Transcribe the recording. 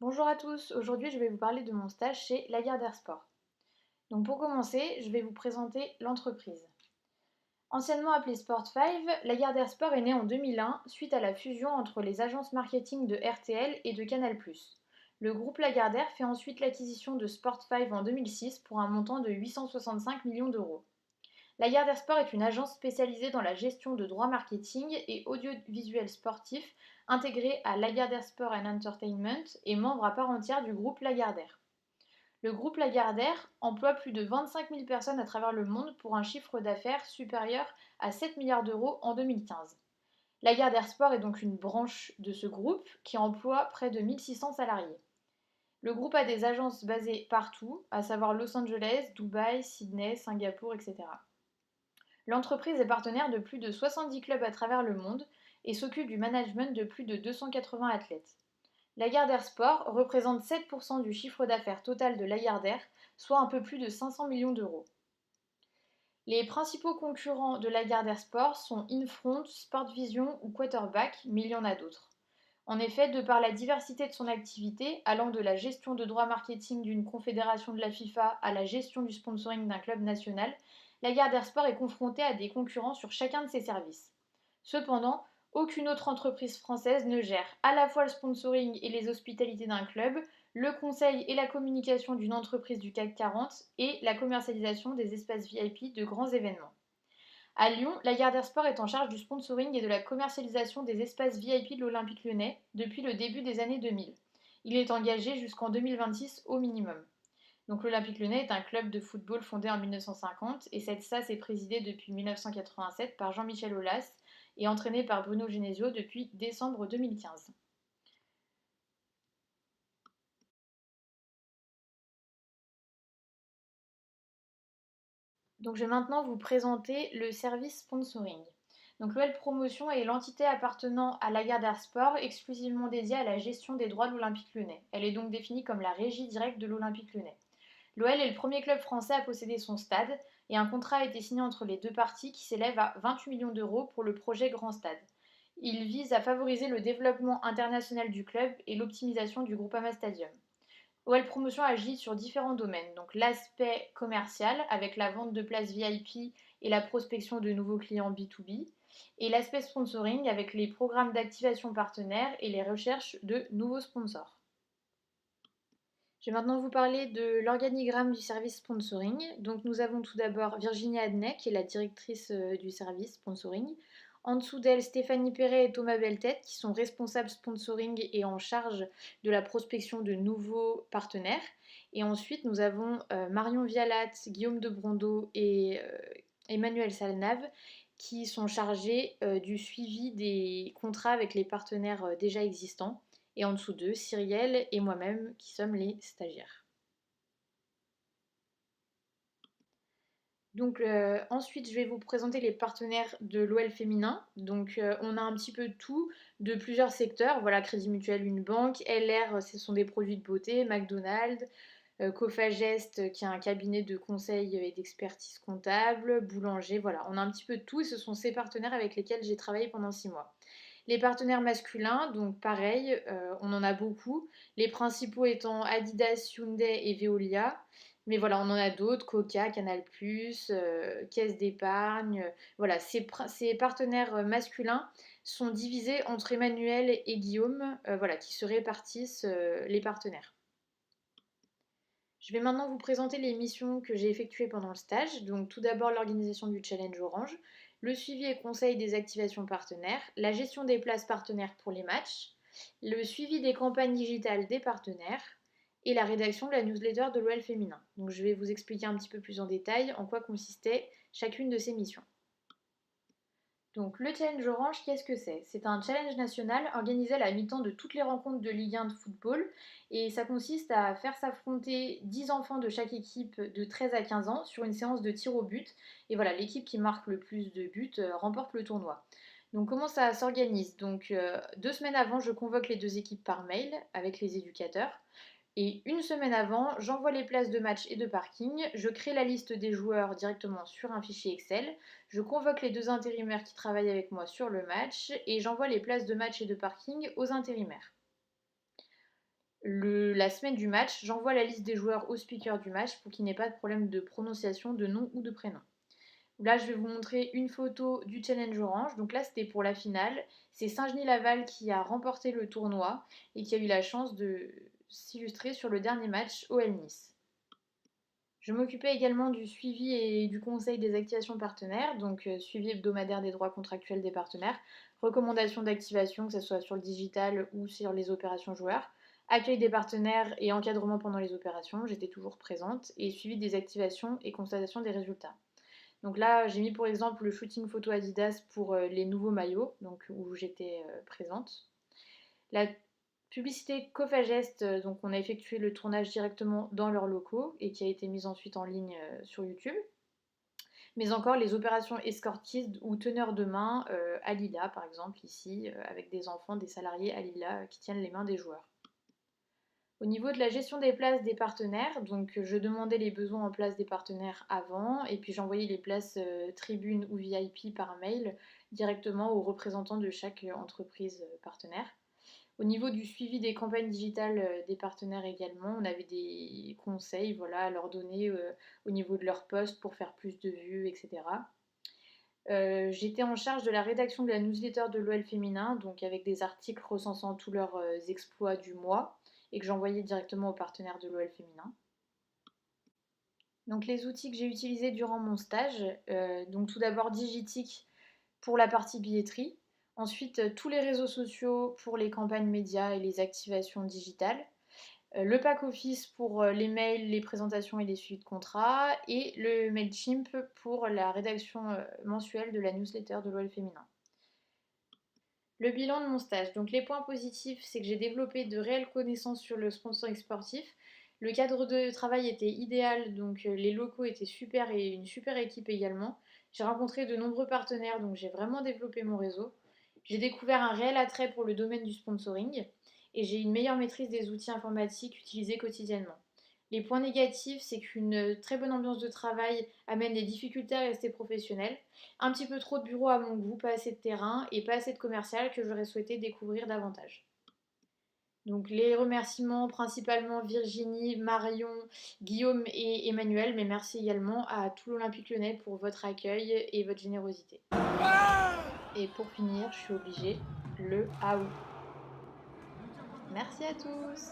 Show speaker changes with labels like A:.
A: Bonjour à tous, aujourd'hui je vais vous parler de mon stage chez Lagardère Sport. Donc pour commencer, je vais vous présenter l'entreprise. Anciennement appelée Sport5, Lagardère Sport est née en 2001 suite à la fusion entre les agences marketing de RTL et de Canal+. Le groupe Lagardère fait ensuite l'acquisition de Sport5 en 2006 pour un montant de 865 millions d'euros. Lagardère Sport est une agence spécialisée dans la gestion de droits marketing et audiovisuel sportif intégrée à Lagardère Sport and Entertainment et membre à part entière du groupe Lagardère. Le groupe Lagardère emploie plus de 25 000 personnes à travers le monde pour un chiffre d'affaires supérieur à 7 milliards d'euros en 2015. Lagardère Sport est donc une branche de ce groupe qui emploie près de 1600 salariés. Le groupe a des agences basées partout, à savoir Los Angeles, Dubaï, Sydney, Singapour, etc. L'entreprise est partenaire de plus de 70 clubs à travers le monde et s'occupe du management de plus de 280 athlètes. Lagardère Sport représente 7% du chiffre d'affaires total de Lagardère, soit un peu plus de 500 millions d'euros. Les principaux concurrents de Lagardère Sport sont Infront, Sportvision ou Quarterback, mais il y en a d'autres. En effet, de par la diversité de son activité, allant de la gestion de droits marketing d'une confédération de la FIFA à la gestion du sponsoring d'un club national, Lagardère Sport est confrontée à des concurrents sur chacun de ses services. Cependant, aucune autre entreprise française ne gère à la fois le sponsoring et les hospitalités d'un club, le conseil et la communication d'une entreprise du CAC 40 et la commercialisation des espaces VIP de grands événements. À Lyon, Lagardère Sport est en charge du sponsoring et de la commercialisation des espaces VIP de l'Olympique lyonnais depuis le début des années 2000. Il est engagé jusqu'en 2026 au minimum. Donc l'Olympique lyonnais est un club de football fondé en 1950 et cette SAS est présidée depuis 1987 par Jean-Michel Aulas et entraîné par Bruno Genesio depuis décembre 2015. Donc je vais maintenant vous présenter le service sponsoring. Donc l'OL Promotion est l'entité appartenant à Lagardère Sport exclusivement dédiée à la gestion des droits de l'Olympique lyonnais. Elle est donc définie comme la régie directe de l'Olympique lyonnais. L'OL est le premier club français à posséder son stade et un contrat a été signé entre les deux parties qui s'élève à 28 millions d'euros pour le projet Grand Stade. Il vise à favoriser le développement international du club et l'optimisation du Groupama Stadium. OL Promotion agit sur différents domaines, donc l'aspect commercial avec la vente de places VIP et la prospection de nouveaux clients B2B, et l'aspect sponsoring avec les programmes d'activation partenaires et les recherches de nouveaux sponsors. Je vais maintenant vous parler de l'organigramme du service sponsoring. Donc nous avons tout d'abord Virginie Adnet, qui est la directrice du service sponsoring. En dessous d'elle, Stéphanie Perret et Thomas Beltet, qui sont responsables sponsoring et en charge de la prospection de nouveaux partenaires. Et ensuite, nous avons Marion Vialat, Guillaume de Brondeau et Emmanuel Salnave, qui sont chargés du suivi des contrats avec les partenaires déjà existants. Et en dessous d'eux, Cyrielle et moi-même qui sommes les stagiaires. Donc ensuite, je vais vous présenter les partenaires de l'OL féminin. Donc on a un petit peu de tout, de plusieurs secteurs. Voilà, Crédit Mutuel, une banque. LR, ce sont des produits de beauté. McDonald's. Cofagest, qui est un cabinet de conseil et d'expertise comptable. Boulanger, voilà. On a un petit peu de tout et ce sont ces partenaires avec lesquels j'ai travaillé pendant 6 mois. Les partenaires masculins, donc pareil, on en a beaucoup. Les principaux étant Adidas, Hyundai et Veolia. Mais voilà, on en a d'autres, Coca, Canal+, Caisse d'épargne. Voilà, ces partenaires masculins sont divisés entre Emmanuel et Guillaume, voilà, qui se répartissent les partenaires. Je vais maintenant vous présenter les missions que j'ai effectuées pendant le stage. Donc tout d'abord l'organisation du challenge Orange, le suivi et conseil des activations partenaires, la gestion des places partenaires pour les matchs, le suivi des campagnes digitales des partenaires et la rédaction de la newsletter de l'OL féminin. Donc je vais vous expliquer un petit peu plus en détail en quoi consistait chacune de ces missions. Donc le challenge orange, qu'est-ce que c'est? C'est un challenge national organisé à la mi-temps de toutes les rencontres de Ligue 1 de football et ça consiste à faire s'affronter 10 enfants de chaque équipe de 13 à 15 ans sur une séance de tir au but et voilà, l'équipe qui marque le plus de buts remporte le tournoi. Donc comment ça s'organise? Donc 2 semaines avant, je convoque les deux équipes par mail avec les éducateurs. Et une semaine avant, j'envoie les places de match et de parking, je crée la liste des joueurs directement sur un fichier Excel, je convoque les deux intérimaires qui travaillent avec moi sur le match et j'envoie les places de match et de parking aux intérimaires. La semaine du match, j'envoie la liste des joueurs au speaker du match pour qu'il n'ait pas de problème de prononciation de nom ou de prénom. Là, je vais vous montrer une photo du Challenge Orange. Donc là, c'était pour la finale. C'est Saint-Genis-Laval qui a remporté le tournoi et qui a eu la chance de s'illustrer sur le dernier match OL Nice. Je m'occupais également du suivi et du conseil des activations partenaires, donc suivi hebdomadaire des droits contractuels des partenaires, recommandations d'activation, que ce soit sur le digital ou sur les opérations joueurs, accueil des partenaires et encadrement pendant les opérations, j'étais toujours présente, et suivi des activations et constatation des résultats. Donc là, j'ai mis pour exemple le shooting photo Adidas pour les nouveaux maillots, donc où j'étais présente. La publicité Cofagest, donc on a effectué le tournage directement dans leurs locaux et qui a été mise ensuite en ligne sur YouTube. Mais encore les opérations escortistes ou teneurs de main à Lila, par exemple, ici, avec des enfants, des salariés à Lila qui tiennent les mains des joueurs. Au niveau de la gestion des places des partenaires, donc je demandais les besoins en place des partenaires avant et puis j'envoyais les places tribunes ou VIP par mail directement aux représentants de chaque entreprise partenaire. Au niveau du suivi des campagnes digitales des partenaires également, on avait des conseils voilà, à leur donner au niveau de leur poste pour faire plus de vues, etc. J'étais en charge de la rédaction de la newsletter de l'OL féminin, donc avec des articles recensant tous leurs exploits du mois et que j'envoyais directement aux partenaires de l'OL féminin. Donc les outils que j'ai utilisés durant mon stage, donc tout d'abord Digitic pour la partie billetterie, ensuite tous les réseaux sociaux pour les campagnes médias et les activations digitales, le pack office pour les mails, les présentations et les suivis de contrats, et le Mailchimp pour la rédaction mensuelle de la newsletter de l'OL féminin. Le bilan de mon stage. Donc les points positifs, c'est que j'ai développé de réelles connaissances sur le sponsoring sportif. Le cadre de travail était idéal, donc les locaux étaient super et une super équipe également. J'ai rencontré de nombreux partenaires, donc j'ai vraiment développé mon réseau. J'ai découvert un réel attrait pour le domaine du sponsoring et j'ai une meilleure maîtrise des outils informatiques utilisés quotidiennement. Les points négatifs, c'est qu'une très bonne ambiance de travail amène des difficultés à rester professionnel. Un petit peu trop de bureaux à mon goût, pas assez de terrain et pas assez de commercial que j'aurais souhaité découvrir davantage. Donc les remerciements principalement Virginie, Marion, Guillaume et Emmanuel, mais merci également à tout l'Olympique Lyonnais pour votre accueil et votre générosité. Et pour finir, je suis obligée, le AOU. Merci à tous.